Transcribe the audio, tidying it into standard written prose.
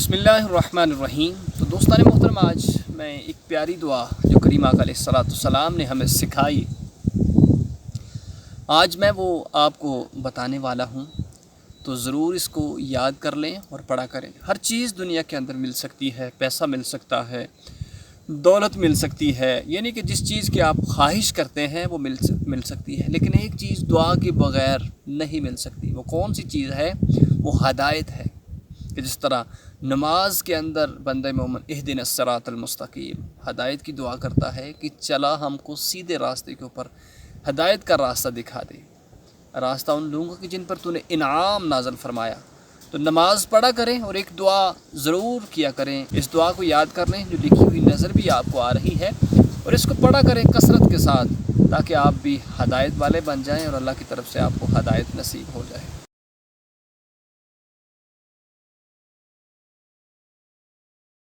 بسم اللہ الرحمن الرحیم۔ تو دوستان محترم، آج میں ایک پیاری دعا جو کریم آقا علیہ السلام نے ہمیں سکھائی، آج میں وہ آپ کو بتانے والا ہوں، تو ضرور اس کو یاد کر لیں اور پڑھا کریں۔ ہر چیز دنیا کے اندر مل سکتی ہے، پیسہ مل سکتا ہے، دولت مل سکتی ہے، یعنی کہ جس چیز کی آپ خواہش کرتے ہیں وہ مل سکتی ہے، لیکن ایک چیز دعا کے بغیر نہیں مل سکتی۔ وہ کون سی چیز ہے؟ وہ ہدایت ہے، کہ جس طرح نماز کے اندر بندہ مومن اہدنا الصراط المستقیم ہدایت کی دعا کرتا ہے کہ چلا ہم کو سیدھے راستے کے اوپر ہدایت کا راستہ دکھا دے، راستہ ان لوگوں کی جن پر تو نے انعام نازل فرمایا۔ تو نماز پڑھا کریں اور ایک دعا ضرور کیا کریں، اس دعا کو یاد کر لیں جو لکھی ہوئی نظر بھی آپ کو آ رہی ہے، اور اس کو پڑھا کریں کثرت کے ساتھ، تاکہ آپ بھی ہدایت والے بن جائیں اور اللہ کی طرف سے آپ کو ہدایت نصیب ہو جائے۔